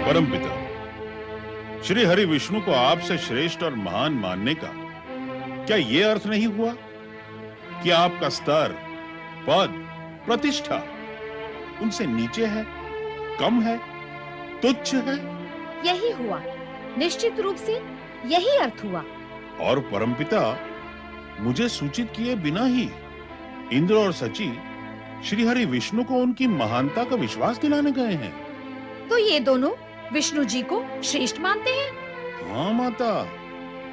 परमपिता, श्री हरि विष्णु को आपसे श्रेष्ठ और महान मानने का क्या ये अर्थ नहीं हुआ कि आपका स्तर, पद, प्रतिष्ठा उनसे नीचे है, कम है, तुच्छ है? यही हुआ, निश्चित रूप से यही अर्थ हुआ। और परमपिता, मुझे सूचित किए बिना ही इंद्र और सची श्री हरि विष्णु को उनकी महानता का विश्वास दिलाने गए हैं। तो ये दोनों विष्णु जी को श्रेष्ठ मानते हैं? हाँ माता,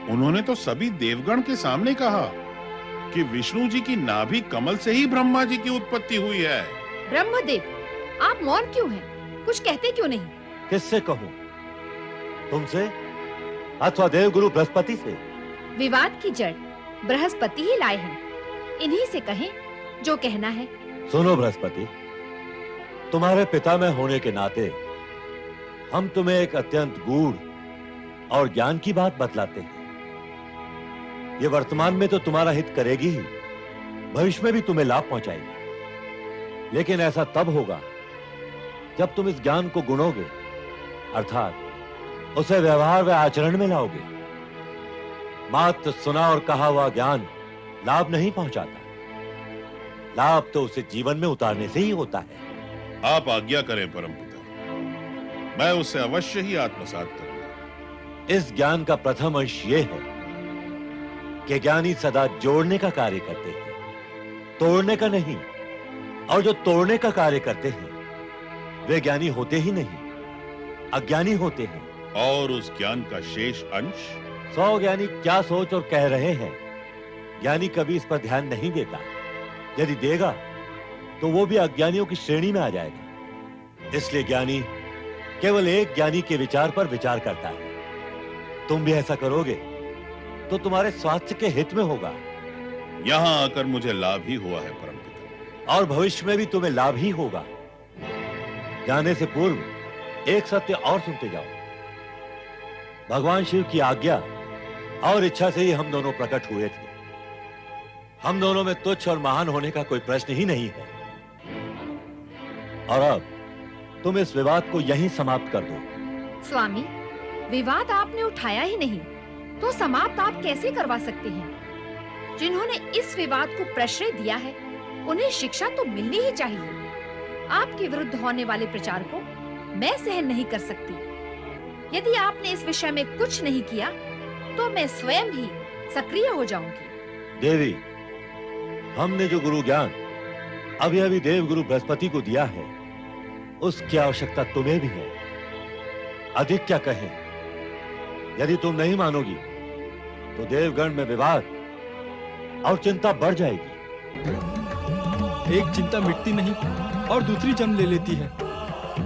उन्होंने तो सभी देवगण के सामने कहा कि विष्णु जी की नाभि कमल से ही ब्रह्मा जी की उत्पत्ति हुई है। ब्रह्मदेव, आप मौन क्यों हैं? कुछ कहते क्यों नहीं? किससे कहूं? तुमसे अथवा देवगुरु बृहस्पति से? विवाद की जड़ बृहस्पति ही लाए हैं, इन्हीं से कहें जो कहना है। सुनो बृहस्पति, तुम्हारे पिता में होने के नाते हम तुम्हें एक अत्यंत गूढ़ और ज्ञान की बात बतलाते हैं। ये वर्तमान में तो तुम्हारा हित करेगी ही, भविष्य में भी तुम्हें लाभ पहुंचाएगी। लेकिन ऐसा तब होगा जब तुम इस ज्ञान को गुणोगे, अर्थात उसे व्यवहार व आचरण में लाओगे। मात्र सुना और कहा हुआ ज्ञान लाभ नहीं पहुंचाता, लाभ तो उसे जीवन में उतारने से ही होता है। आप आज्ञा करें परमपिता, मैं उसे अवश्य ही आत्मसात करूंगा। इस ज्ञान का प्रथम अंश यह है कि ज्ञानी सदा जोड़ने का कार्य करते हैं, तोड़ने का नहीं। और जो तोड़ने का कार्य करते हैं वे ज्ञानी होते ही नहीं, अज्ञानी होते हैं। और उस ज्ञान का शेष अंश? 100 ज्ञानी क्या सोच और कह रहे हैं, ज्ञानी कभी इस पर ध्यान नहीं देता। यदि देगा तो वो भी अज्ञानियों की श्रेणी में आ जाएगा। इसलिए ज्ञानी केवल एक ज्ञानी के विचार पर विचार करता है। तुम भी ऐसा करोगे तो तुम्हारे स्वास्थ्य के हित में होगा। यहां आकर मुझे लाभ ही हुआ है परमपिता, और भविष्य में भी तुम्हें लाभ ही होगा। जाने से पूर्व एक सत्य और सुनते जाओ। भगवान शिव की आज्ञा और इच्छा से ही हम दोनों प्रकट हुए थे। हम दोनों में तुच्छ और महान होने का कोई प्रश्न ही नहीं है। और अब तुम इस विवाद को यहीं समाप्त कर दो। स्वामी, विवाद आपने उठाया ही नहीं तो समाप्त आप कैसे करवा सकते हैं? जिन्होंने इस विवाद को प्रश्रय दिया है उन्हें शिक्षा तो मिलनी ही चाहिए। आपके विरुद्ध होने वाले प्रचार को मैं सहन नहीं कर सकती। यदि आपने इस विषय में कुछ नहीं किया तो मैं स्वयं ही सक्रिय हो जाऊंगी। देवी, हमने जो गुरु ज्ञान अभी अभी देव गुरु बृहस्पति को दिया है उसकी आवश्यकता तुम्हें भी है। अधिक क्या कहें, यदि तुम नहीं मानोगी तो देवगण में विवाद और चिंता बढ़ जाएगी। एक चिंता मिटती नहीं और दूसरी जन्म ले लेती है।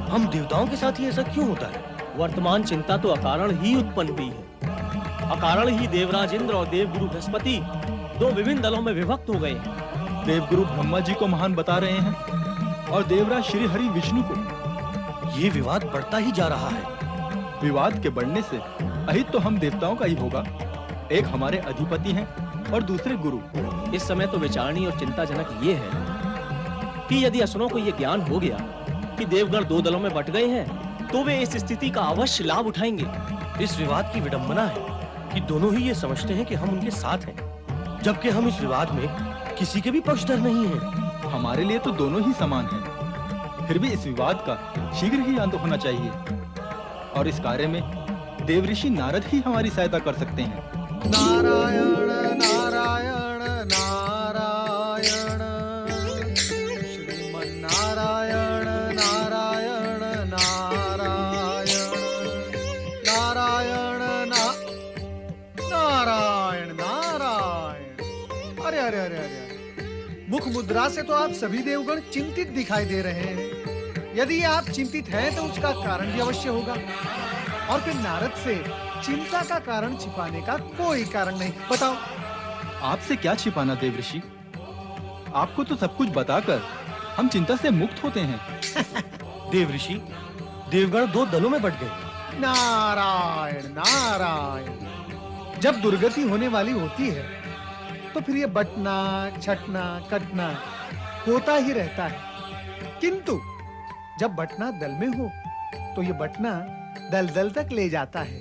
हम देवताओं के साथ ही ऐसा क्यों होता है? वर्तमान चिंता तो अकारण ही उत्पन्न हुई है। अकारण ही देवराज इंद्र और देवगुरु बृहस्पति दो विभिन्न दलों में विभक्त हो गए। देवगुरु ब्रह्मा जी को महान बता रहे हैं और देवराज श्री हरि विष्णु को। ये विवाद बढ़ता ही जा रहा है। विवाद के बढ़ने से अहित तो हम देवताओं का ही होगा। एक हमारे अधिपति हैं और दूसरे गुरु। इस समय तो विचारणीय और चिंताजनक ये है कि यदि असुरों को ये ज्ञान हो गया कि देवगण दो दलों में बट गए हैं तो वे इस स्थिति का अवश्य लाभ उठाएंगे। इस विवाद की विडंबना है कि दोनों ही ये समझते हैं कि हम उनके साथ हैं, जबकि हम इस विवाद में किसी के भी पक्षधर नहीं हैं। हमारे लिए तो दोनों ही समान हैं। फिर भी इस विवाद का शीघ्र ही अंत होना चाहिए और इस कार्य में देवऋषि नारद ही हमारी सहायता कर सकते हैं। नारायण नारायण नारायण, श्रीमन नारायण नारायण नारायण, नारायण नारायण नारायण। अरे अरे अरे अरे, मुख मुद्रा से तो आप सभी देवगण चिंतित दिखाई दे रहे हैं। यदि आप चिंतित हैं तो उसका कारण भी अवश्य होगा। और फिर नारद से चिंता का कारण छिपाने का कोई कारण नहीं। बताओ। आपसे क्या छिपाना देवऋषि, आपको तो सब कुछ बताकर हम चिंता से मुक्त होते हैं। देवऋषि, देवगण दो दलों में बट गए। नारायण नारायण। जब दुर्गति होने वाली होती है तो फिर ये बटना छटना कटना होता ही रहता है, किंतु जब बटना दल में हो तो ये बटना दलदल तक ले जाता है।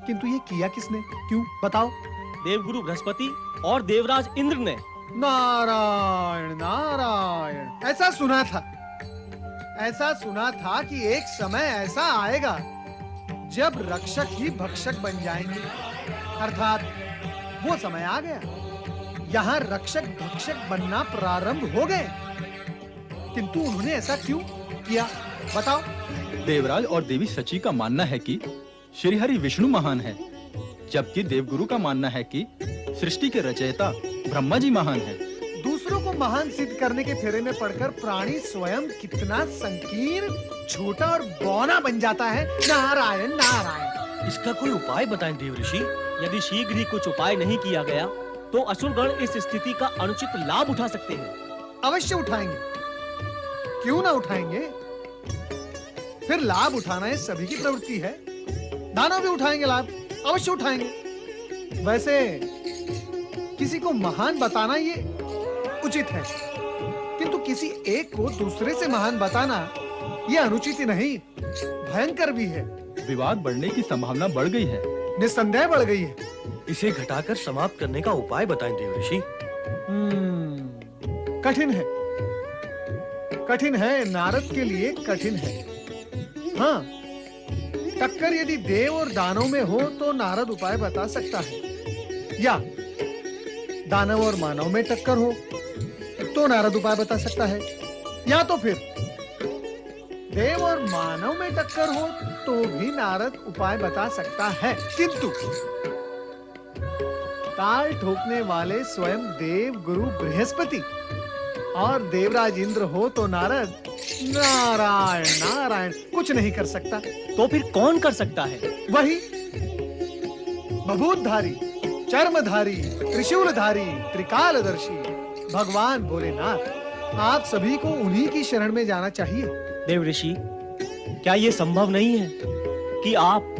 किंतु ये किया किसने? क्यों बताओ? देवगुरु बृहस्पति और देवराज इंद्र ने। नारायण नारायण, ऐसा सुना था कि एक समय ऐसा आएगा जब रक्षक ही भक्षक बन जाएंगे। अर्थात वो समय आ गया। यहाँ रक्षक भक्षक बनना प्रारंभ हो गए। किंतु उन्होंने ऐसा क्यों किया बताओ? देवराज और देवी सची का मानना है कि श्रीहरि विष्णु महान है, जबकि देवगुरु का मानना है कि सृष्टि के रचयिता ब्रह्मा जी महान है। दूसरों को महान सिद्ध करने के फेरे में पड़कर प्राणी स्वयं कितना संकीर्ण, छोटा और बौना बन जाता है। नारायण नारायण। इसका कोई उपाय बताएं देवऋषि। यदि शीघ्र ही कुछ उपाय नहीं किया गया तो असुरगण इस स्थिति का अनुचित लाभ उठा सकते हैं। अवश्य उठाएंगे, क्यों ना उठाएंगे? फिर लाभ उठाना ये सभी की प्रवृत्ति है। दानव भी उठाएंगे लाभ, अवश्य उठाएंगे। वैसे किसी को महान बताना ये उचित है, किंतु किसी एक को दूसरे से महान बताना ये अनुचित ही नहीं, भयंकर भी है। विवाद बढ़ने की संभावना बढ़ गई है। निस्संदेह बढ़ गई है। इसे घटाकर समाप्त करने का उपाय बताएं देवऋषि। कठिन है, नारद के लिए कठिन है। हाँ, टक्कर यदि देव और दानव में हो तो नारद उपाय बता सकता है, या दानव और मानव में टक्कर हो तो नारद उपाय बता सकता है, या तो फिर देव और मानव में टक्कर हो तो भी नारद उपाय बता सकता है। किंतु ताल ठोकने वाले स्वयं देव गुरु बृहस्पति और देवराज इंद्र हो तो नारद नारायण नारायण कुछ नहीं कर सकता। तो फिर कौन कर सकता है? वही भभूतधारी, चर्मधारी, त्रिशूलधारी, त्रिकालदर्शी भगवान भोलेनाथ। आप सभी को उन्हीं की शरण में जाना चाहिए। देवऋषि, क्या ये संभव नहीं है कि आप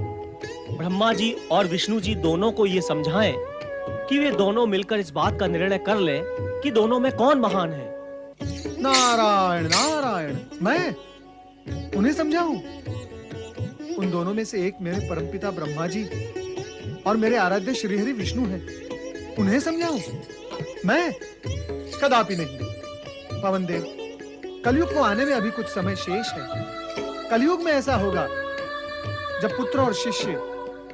ब्रह्मा जी और विष्णु जी दोनों को ये समझाएं कि वे दोनों मिलकर इस बात का निर्णय कर लें कि दोनों में कौन महान है? नारायण नारायण, मैं उन्हें समझाऊं? उन दोनों में से एक मेरे परमपिता ब्रह्मा जी और मेरे आराध्य श्रीहरि विष्णु हैं। उन्हें समझाऊं? मैं कदापि नहीं। पवन देव, कलयुग को आने में अभी कुछ समय शेष है। कलयुग में ऐसा होगा जब पुत्र और शिष्य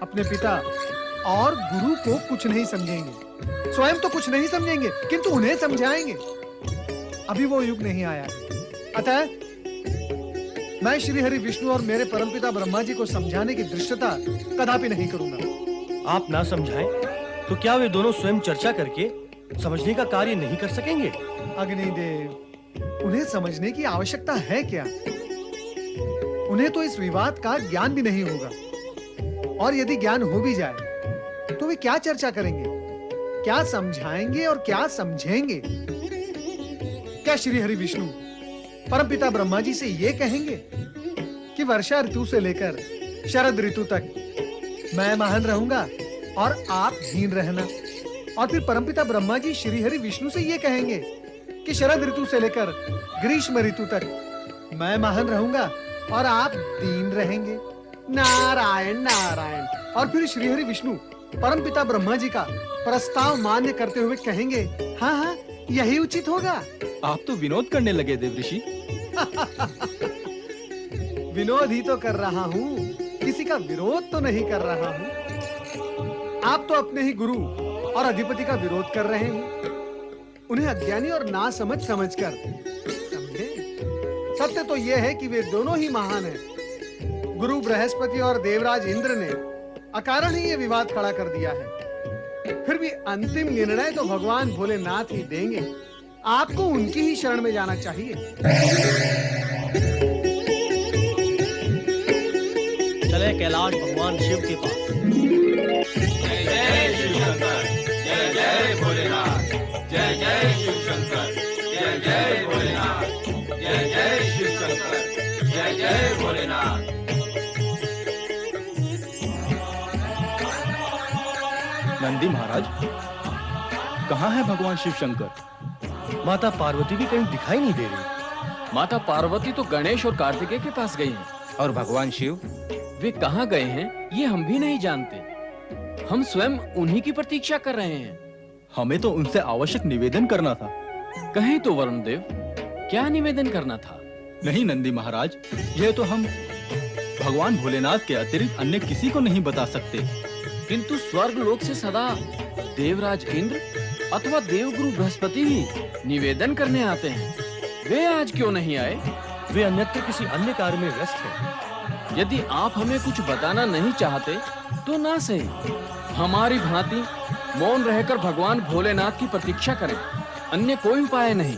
अपने पिता और गुरु को कुछ नहीं समझेंगे, स्वयं तो कुछ नहीं समझेंगे किंतु उन्हें समझाएंगे। अभी वो युग नहीं आया। अतः मैं श्रीहरि विष्णु और मेरे परमपिता ब्रह्मा जी को समझाने की दृष्टता कदापि नहीं करूंगा। आप ना समझाएं तो क्या वे दोनों स्वयं चर्चा करके समझने का कार्य नहीं कर सकेंगे? अग्निदेव, उन्हें समझने की आवश्यकता है क्या? उन्हें तो इस विवाद का ज्ञान भी नहीं होगा, और यदि ज्ञान हो भी जाए तो वे क्या चर्चा करेंगे, क्या समझाएंगे और क्या समझेंगे? क्या श्रीहरि विष्णु परमपिता ब्रह्मा जी से ये कहेंगे कि वर्षा ऋतु से लेकर शरद ऋतु तक मैं महान रहूंगा और आप हीन रहना? और फिर परमपिता ब्रह्मा जी श्रीहरि विष्णु से ये कहेंगे कि शरद ऋतु से लेकर ग्रीष्म ऋतु तक मैं महान रहूंगा और आप दीन रहेंगे? नारायण नारायण। और फिर श्रीहरि विष्णु परमपिता ब्रह्मा जी का प्रस्ताव मान्य करते हुए कहेंगे, हाँ हाँ यही उचित होगा। आप तो विनोद करने लगे देवऋषि। विनोद ही तो कर रहा हूँ, किसी का विरोध तो नहीं कर रहा हूँ। आप तो अपने ही गुरु और अधिपति का विरोध कर रहे हैं, उन्हें अज्ञानी और नासमझ समझकर। समझे? सत्य तो यह है कि वे दोनों ही महान हैं। गुरु बृहस्पति और देवराज इंद्र ने अकारण ही ये विवाद खड़ा कर दिया है। फिर भी अंतिम निर्णय तो भगवान भोलेनाथ ही देंगे। आपको उनकी ही शरण में जाना चाहिए। चले कैलाश भगवान शिव के पास। जय जय शिव शंकर, जय जय भोलेनाथ, जय जय शिव शंकर, जय जय भोलेनाथ, जय जय शिव शंकर, जय जय भोलेनाथ। नंदी महाराज, कहाँ है भगवान शिव शंकर? माता पार्वती भी कहीं दिखाई नहीं दे रही। माता पार्वती तो गणेश और कार्तिकेय के पास गई हैं, और भगवान शिव वे कहाँ गए हैं ये हम भी नहीं जानते। हम स्वयं उन्हीं की प्रतीक्षा कर रहे हैं। हमें तो उनसे आवश्यक निवेदन करना था। कहें तो वरुण देव, क्या निवेदन करना था? नहीं नंदी महाराज, यह तो हम भगवान भोलेनाथ के अतिरिक्त अन्य किसी को नहीं बता सकते। किंतु स्वर्ग लोक से सदा देवराज इंद्र अथवा देवगुरु बृहस्पति ही निवेदन करने आते हैं। वे आज क्यों नहीं आए? वे अन्यत्र किसी अन्य कार्य में व्यस्त हैं। यदि आप हमें कुछ बताना नहीं चाहते तो ना सही, हमारी भांति मौन रहकर भगवान भोलेनाथ की प्रतीक्षा करें, अन्य कोई उपाय नहीं।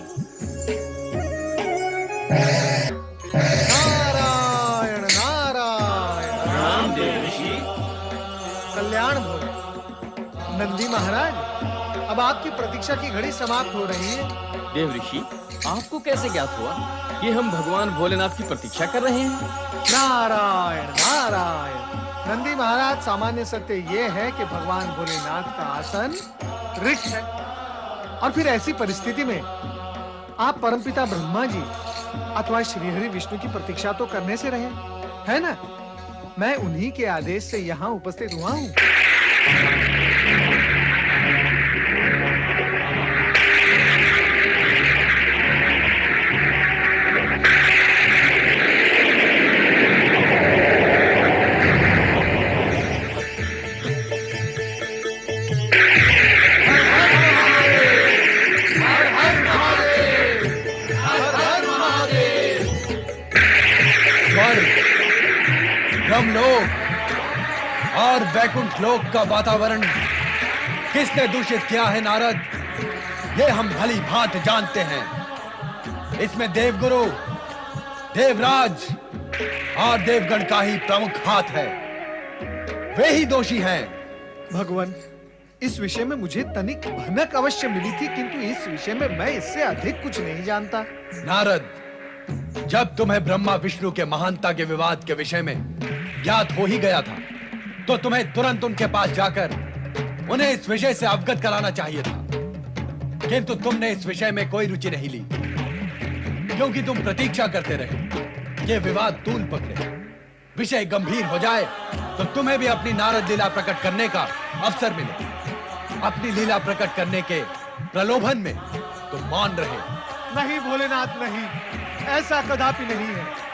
नारायण नारायण। राम देव ऋषि। कल्याण भो। नंदी महाराज, अब आपकी प्रतीक्षा की घड़ी समाप्त हो रही है। देव ऋषि, आपको कैसे ज्ञात हुआ कि हम भगवान भोलेनाथ की प्रतीक्षा कर रहे हैं? नारायण नारायण। नंदी महाराज, सामान्य सत्य ये है कि भगवान भोलेनाथ का आसन रिक्त है, और फिर ऐसी परिस्थिति में आप परमपिता ब्रह्मा जी अथवा श्रीहरि विष्णु की प्रतीक्षा तो करने से रहे, है ना? मैं उन्हीं के आदेश से यहाँ उपस्थित हुआ हूँ। ब्रह्मलोक और वैकुंठ लोक का वातावरण किसने दूषित किया है नारद? ये हम भली भांति जानते हैं। इसमें देवगुरु, देवराज और देवगण का ही प्रमुख हाथ है। वे ही दोषी हैं। भगवान, इस विषय में मुझे तनिक भनक अवश्य मिली थी, किंतु इस विषय में मैं इससे अधिक कुछ नहीं जानता। नारद, जब तुम्हें ब्रह्मा विष्णु के महानता के विवाद के विषय में ज्ञात हो ही गया था, तो तुम्हें तुरंत उनके पास जाकर उन्हें इस विषय से अवगत कराना चाहिए था। किंतु तुमने इस विषय में कोई रुचि नहीं ली, क्योंकि तुम प्रतीक्षा करते रहे ये विवाद तूल पकड़े, विषय गंभीर हो जाए तो तुम्हें भी अपनी नारद लीला प्रकट करने का अवसर मिले। अपनी लीला प्रकट करने के प्रलोभन में तुम मौन रहे। नहीं भोलेनाथ, नहीं, ऐसा कदापि नहीं है।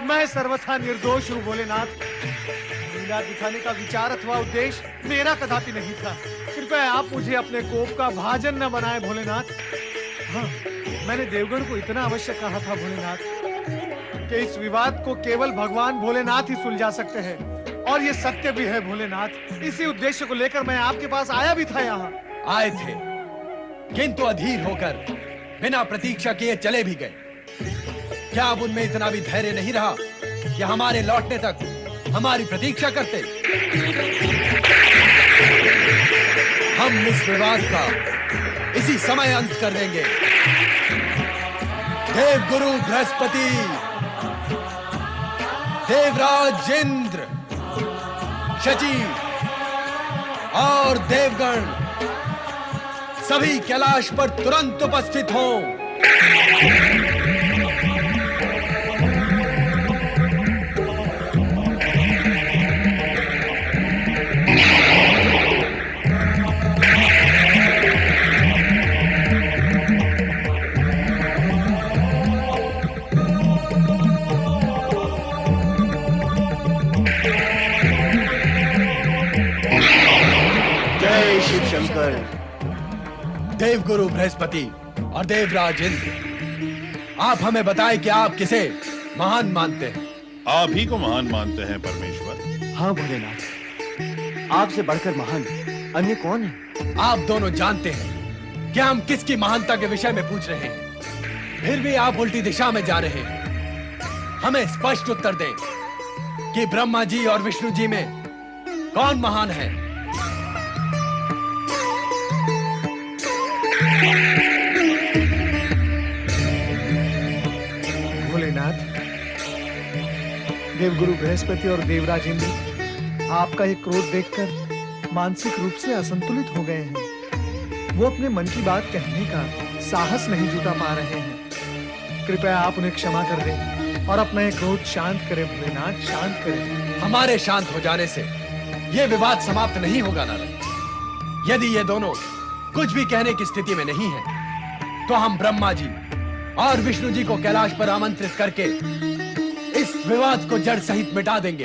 मैं सर्वथा निर्दोष हूँ भोलेनाथ। लीला दिखाने का विचार अथवा उद्देश्य मेरा कदापि नहीं था। कृपया आप मुझे अपने कोप का भाजन न बनाए भोलेनाथ। हाँ, मैंने देवगण को इतना अवश्य कहा था भोलेनाथ कि इस विवाद को केवल भगवान भोलेनाथ ही सुलझा सकते हैं, और ये सत्य भी है भोलेनाथ। इसी उद्देश्य को लेकर मैं आपके पास आया भी था। यहाँ आए थे, किंतु अधीर होकर बिना प्रतीक्षा किए चले भी गए। क्या अब उनमें इतना भी धैर्य नहीं रहा कि हमारे लौटने तक हमारी प्रतीक्षा करते? हम इस विवाद का इसी समय अंत कर देंगे। देवगुरु बृहस्पति, देवराज इंद्र, शची और देवगण सभी कैलाश पर तुरंत उपस्थित हों। जय शिव शंकर। देवगुरु बृहस्पति और देवराज इंद्र, आप हमें बताएं कि आप किसे महान मानते हैं? आप ही को महान मानते हैं परमेश्वर। हाँ भोलेनाथ, आपसे बढ़कर महान अन्य कौन है? आप दोनों जानते हैं कि हम किसकी महानता के विषय में पूछ रहे हैं, फिर भी आप उल्टी दिशा में जा रहे हैं। हमें स्पष्ट उत्तर दें कि ब्रह्मा जी और विष्णु जी में कौन महान है? भोलेनाथ, देवगुरु बृहस्पति और देवराज इंद्र आपका ये क्रोध देखकर मानसिक रूप से असंतुलित हो गए हैं। वो अपने मन की बात कहने का साहस नहीं जुटा पा रहे हैं। कृपया आप उन्हें क्षमा कर दें और अपना ये क्रोध शांत करें भोलेनाथ, शांत करें। हमारे शांत हो जाने से यह विवाद समाप्त नहीं होगा नारद। यदि ये दोनों कुछ भी कहने की स्थिति में नहीं है तो हम ब्रह्मा जी और विष्णु जी को कैलाश पर आमंत्रित करके इस विवाद को जड़ सहित मिटा देंगे।